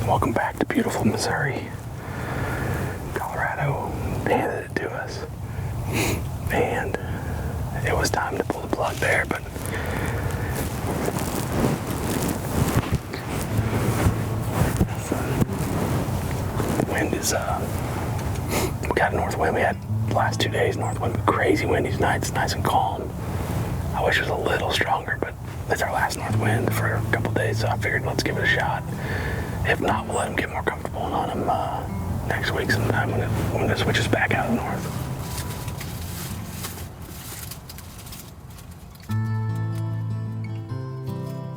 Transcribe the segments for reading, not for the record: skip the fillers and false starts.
Welcome back to beautiful Missouri. Colorado handed it to us. And it was time to pull the plug there, but the wind is, we got a north wind. We had the last 2 days north wind, crazy windy nights, nice and calm. I wish it was a little stronger, but it's our last north wind for a couple days, so I figured let's give it a shot. If not, we'll let them get more comfortable and on them next week sometime when it switches back out north.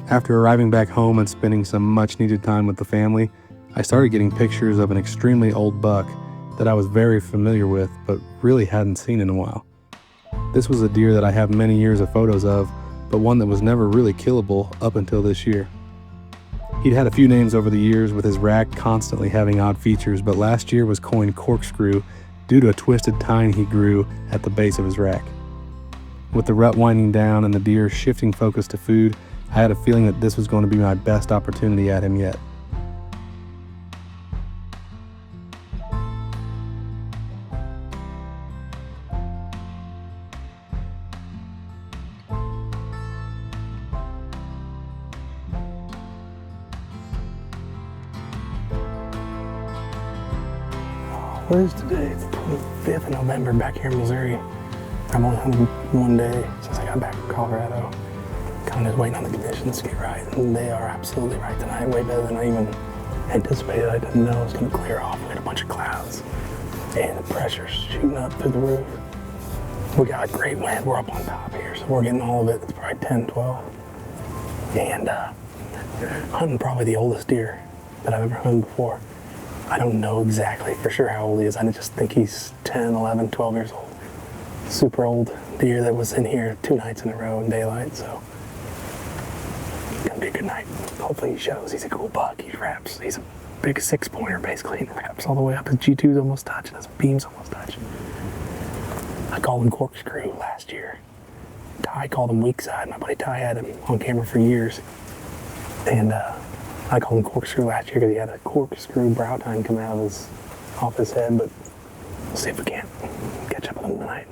After arriving back home and spending some much-needed time with the family, I started getting pictures of an extremely old buck that I was very familiar with but really hadn't seen in a while. This was a deer that I have many years of photos of, but one that was never really killable up until this year. He'd had a few names over the years, with his rack constantly having odd features, but last year was coined Corkscrew due to a twisted tine he grew at the base of his rack. With the rut winding down and the deer shifting focus to food, I had a feeling that this was going to be my best opportunity at him yet. What is today? It's the 25th of November back here in Missouri. I've only hunted one day since I got back from Colorado. Kind of just waiting on the conditions to get right. And they are absolutely right tonight, way better than I even anticipated. I didn't know it was going to clear off. We had a bunch of clouds and the pressure's shooting up through the roof. We got a great wind. We're up on top here, so we're getting all of it. It's probably 10, 12. And hunting probably the oldest deer that I've ever hunted before. I don't know exactly for sure how old he is. I just think he's 10, 11, 12 years old. Super old deer that was in here 2 nights in a row in daylight, so it's gonna be a good night. Hopefully he shows. He's a cool buck. He wraps. He's a big 6-pointer basically, and wraps all the way up. His G2's almost touching. His beam's almost touching. I called him Corkscrew last year. Ty called him weak side. My buddy Ty had him on camera for years. And I called him Corkscrew last year because he had a corkscrew brow tine coming out of off his head, but we'll see if we can't catch up with him tonight.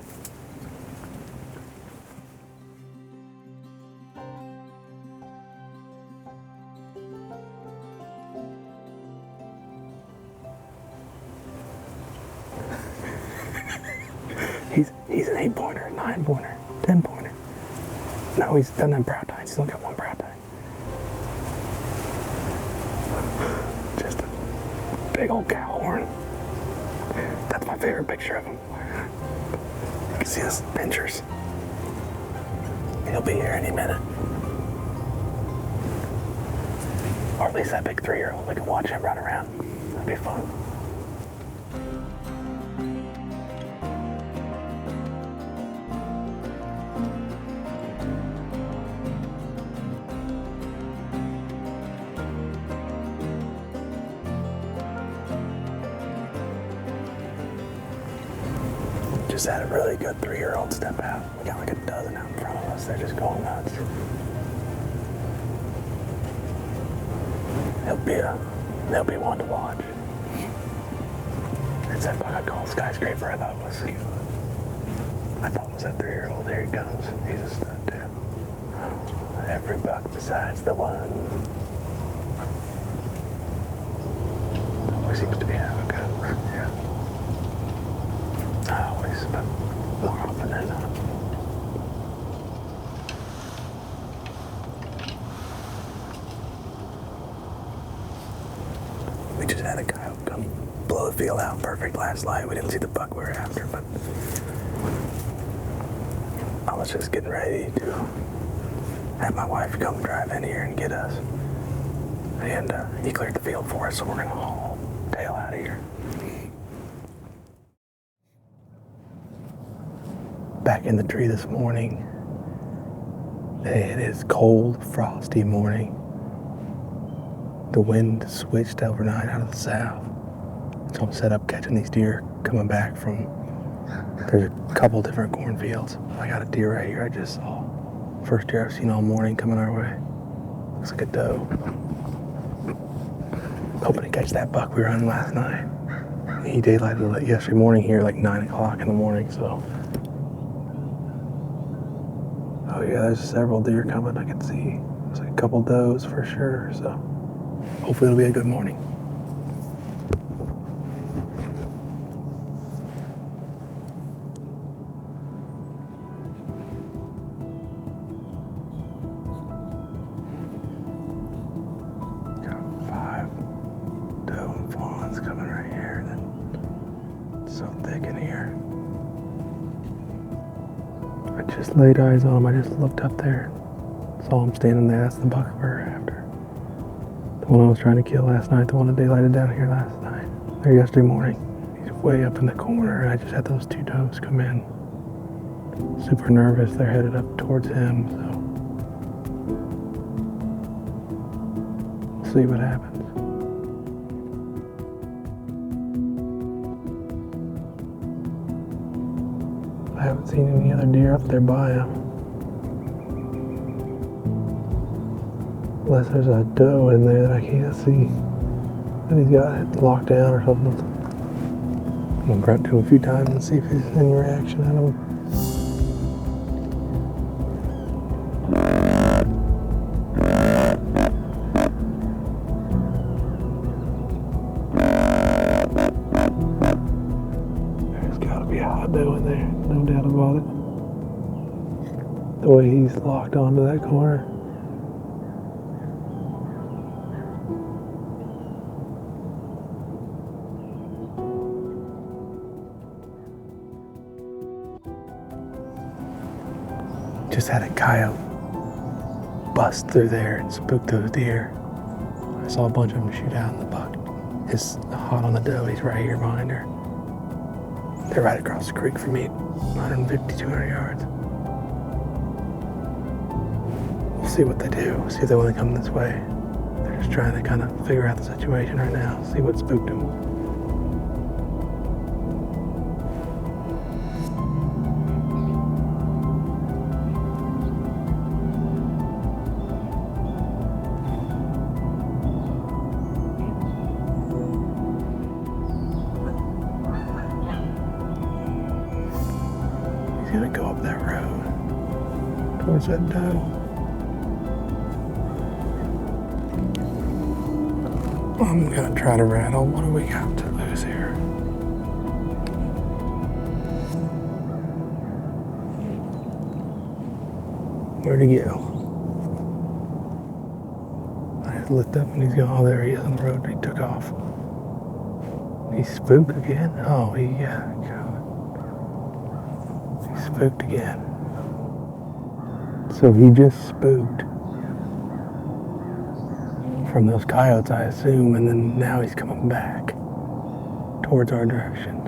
He's an 8-pointer, 9-pointer, 10-pointer. No, he doesn't have brow tines. He's only got one brow tine. Just a big old cow horn. That's my favorite picture of him. You can see his pinchers. He'll be here any minute. Or at least that big 3-year-old. We can watch him run around. That'd be fun. Just had a really good 3-year-old step out. We got like a dozen out in front of us. They're just going nuts. They'll be one to watch. It's that buck I called Skyscraper. I thought it was that 3-year-old. Here he comes. He's a stud too. Every buck besides the one. Always seems to be having a good run. Yeah. Not always, but more often than not. We just had a coyote come blow the field out perfect last night. We didn't see the buck we were after, but I was just getting ready to have my wife come drive in here and get us. And he cleared the field for us, so we're gonna haul tail out of here. Back in the tree this morning. It is cold, frosty morning. The wind switched overnight out of the south. So I'm set up catching these deer coming back from, there's a couple different cornfields. I got a deer right here I just saw. First deer I've seen all morning coming our way. Looks like a doe. hoping to catch that buck we were hunting last night. He daylighted yesterday morning here at like 9 o'clock in the morning, so. Oh yeah, there's several deer coming I can see. There's like a couple does for sure, so hopefully it'll be a good morning. Got 5 doe and fawns coming right here. It's so thick in here. I just laid eyes on him. I just looked up there. Saw him standing there. That's the buck we're after. The one I was trying to kill last night. The one that daylighted down here last night. Or yesterday morning. He's way up in the corner, and I just had those 2 does come in. Super nervous. They're headed up towards him, so. We'll see what happens. I haven't seen any other deer up there by him. Unless there's a doe in there that I can't see. That he's got it locked down or something. I'm gonna grunt to him a few times and see if there's any reaction out of him. There's gotta be a hot doe in there, no doubt about it. The way he's locked onto that corner. Just had a coyote bust through there and spook those deer. I saw a bunch of them shoot out, and the buck is hot on the doe. He's right here behind her. They're right across the creek from me, 150, 200 yards. We'll see what they do. See if they want to come this way. They're just trying to kind of figure out the situation right now, see what spooked them. He's gonna go up that road towards that doe. I'm gonna try to rattle. What do we got to lose here? Where'd he go? I just looked up and he's gone. Oh, there he is on the road. He took off. He spooked again? Oh, yeah. Spooked again. So he just spooked from those coyotes, I assume, and then now he's coming back towards our direction.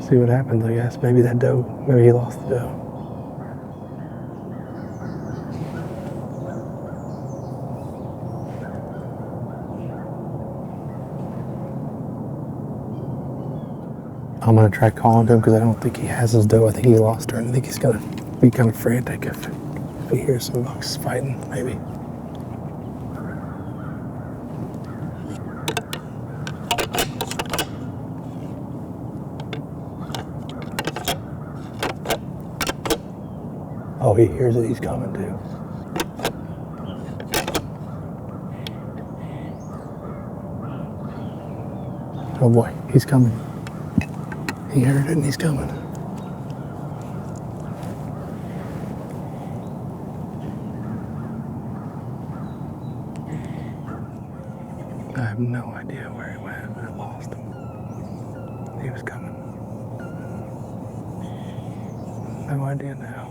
See what happens, I guess. Maybe that doe, maybe he lost the doe. I'm gonna try calling to him because I don't think he has his doe. I think he lost her, and I think he's gonna be kind of frantic if he hears some bucks fighting, maybe. Oh, he hears it. He's coming too. Oh boy, he's coming. He heard it and he's coming. I have no idea where he went. I lost him. He was coming. No idea now.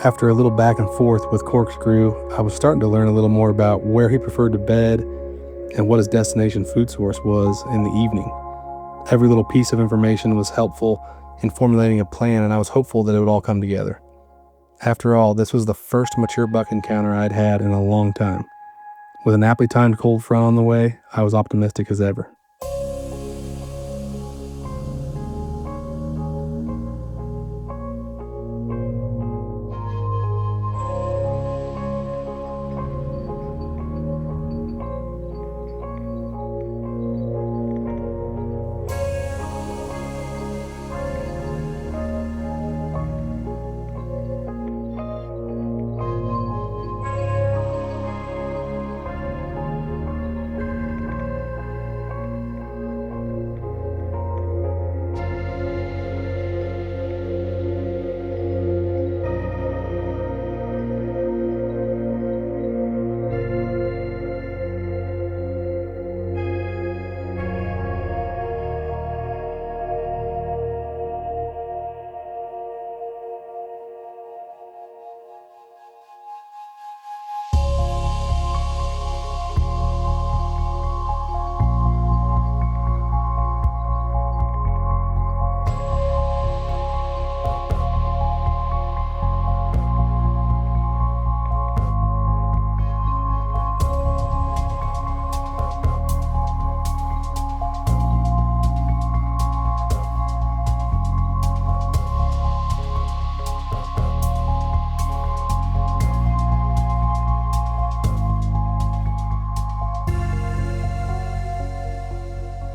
After a little back and forth with Corkscrew, I was starting to learn a little more about where he preferred to bed and what his destination food source was in the evening. Every little piece of information was helpful in formulating a plan, and I was hopeful that it would all come together. After all, this was the first mature buck encounter I'd had in a long time. With an aptly timed cold front on the way, I was optimistic as ever.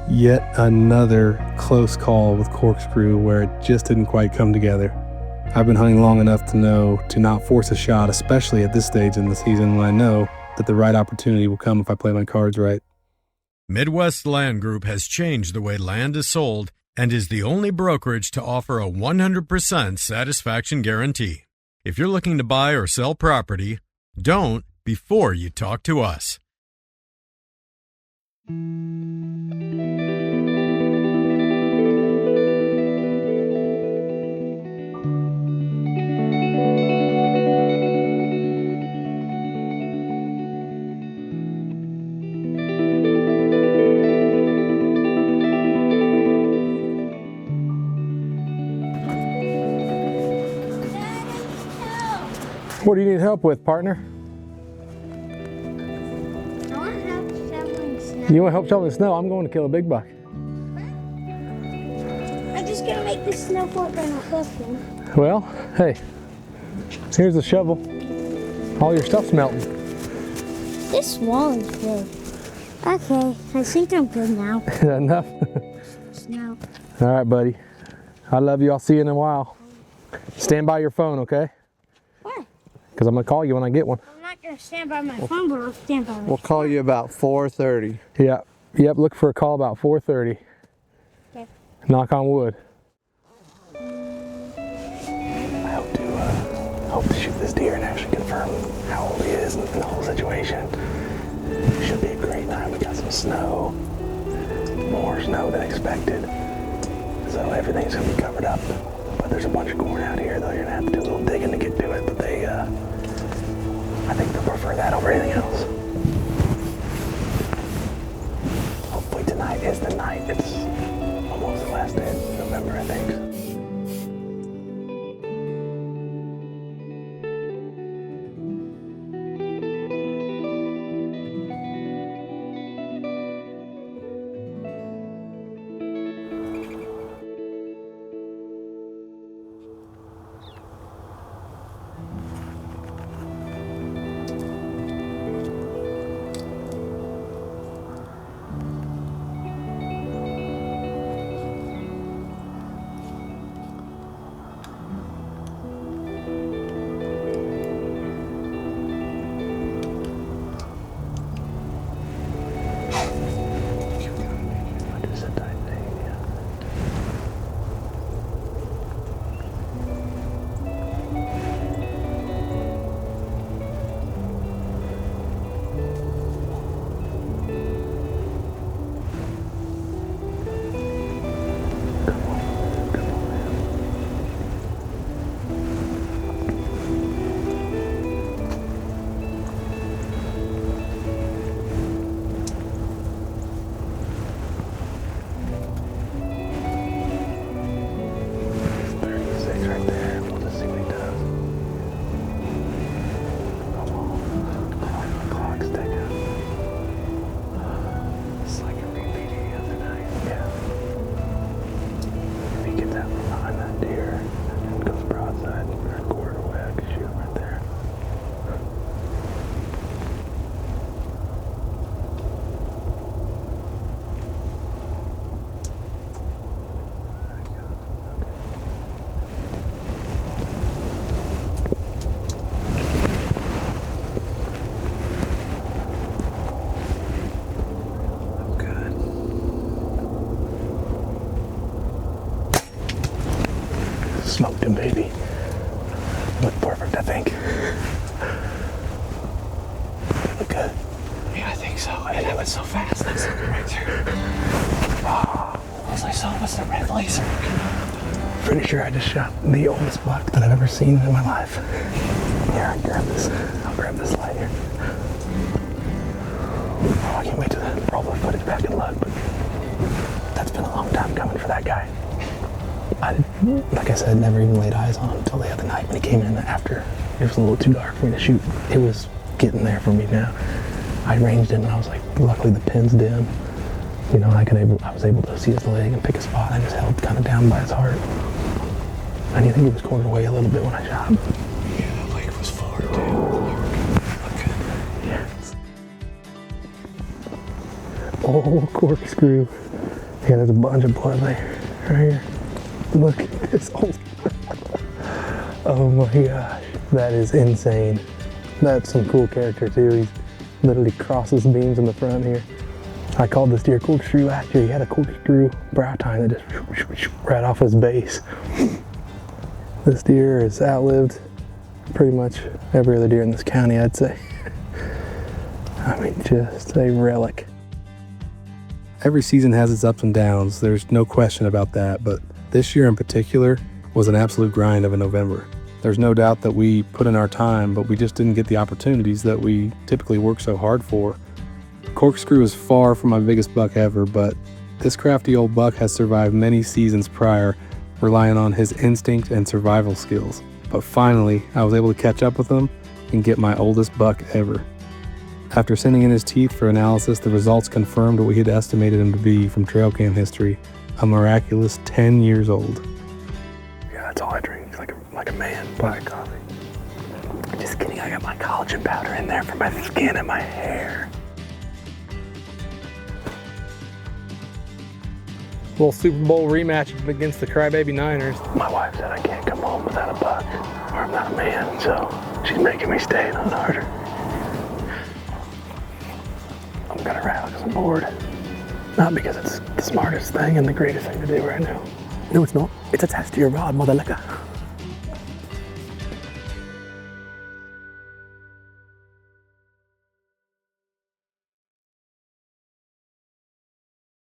Yet another close call with Corkscrew where it just didn't quite come together. I've been hunting long enough to know to not force a shot, especially at this stage in the season when I know that the right opportunity will come if I play my cards right. Midwest Land Group has changed the way land is sold and is the only brokerage to offer a 100% satisfaction guarantee. If you're looking to buy or sell property, don't before you talk to us. What do you need help with, partner? I want help shoveling snow. You want help shoveling snow? I'm going to kill a big buck. I'm just gonna make this snow fort by myself then. Well, hey, here's the shovel. All your stuff's melting. This wall is good. Okay, I think I'm good now. Is that enough? Snow. All right, buddy. I love you. I'll see you in a while. Stand by your phone, okay? Why? Because I'm going to call you when I get one. I'm not gonna stand by my phone, but I'll stand by my We'll call you about 4:30. Yep. Look for a call about 4:30. Okay. Knock on wood. I hope to shoot this deer and actually confirm how old he is and the whole situation. Should be a great time. We got some snow, more snow than expected, so everything's gonna be covered up. But there's a bunch of corn out here, though. You're gonna have to do a little digging to get to it. But I think they'll prefer that over anything else. Hopefully tonight is the night. It's almost the last day of November, I think. smoked him, baby. Looked perfect, I think. Look good. Yeah, I think so. And it was so fast. That's looking right through. All I saw was the red laser. Pretty sure I just shot the oldest buck that I've ever seen in my life. Here, I'll grab this light here. Oh, I can't wait to roll the footage back and look, but that's been a long time coming for that guy. Like I said, never even laid eyes on him until the other night when he came in after. It was a little too dark for me to shoot. It was getting there for me now. I ranged him and I was like, luckily the pin's dim. You know, I was able to see his leg and pick a spot. I just held kind of down by his heart. I didn't think he was cornered away a little bit when I shot him. Yeah, the leg was forward, too. Look good. Yes. Oh, corkscrew. Yeah, there's a bunch of blood there. Right here. Look at this old. Oh my gosh. That is insane. That's some cool character too. He's literally crosses beams in the front here. I called this deer corkscrew last year. He had a corkscrew brow tine that just right off his base. This deer has outlived pretty much every other deer in this county, I'd say. I mean, just a relic. Every season has its ups and downs, there's no question about that, but this year in particular was an absolute grind of a November. There's no doubt that we put in our time, but we just didn't get the opportunities that we typically work so hard for. Corkscrew is far from my biggest buck ever, but this crafty old buck has survived many seasons prior, relying on his instinct and survival skills. But finally, I was able to catch up with him and get my oldest buck ever. After sending in his teeth for analysis, the results confirmed what we had estimated him to be from trail cam history, a miraculous 10 years old. Yeah, that's all I drink, like a man, black coffee. Just kidding, I got my collagen powder in there for my skin and my hair. Little Super Bowl rematch against the Crybaby Niners. My wife said I can't come home without a buck, or I'm not a man, so she's making me stay on harder. I'm gonna rattle because I'm bored. Not because it's the smartest thing and the greatest thing to do right now. No, it's not. It's attached to your rod, mother liquor.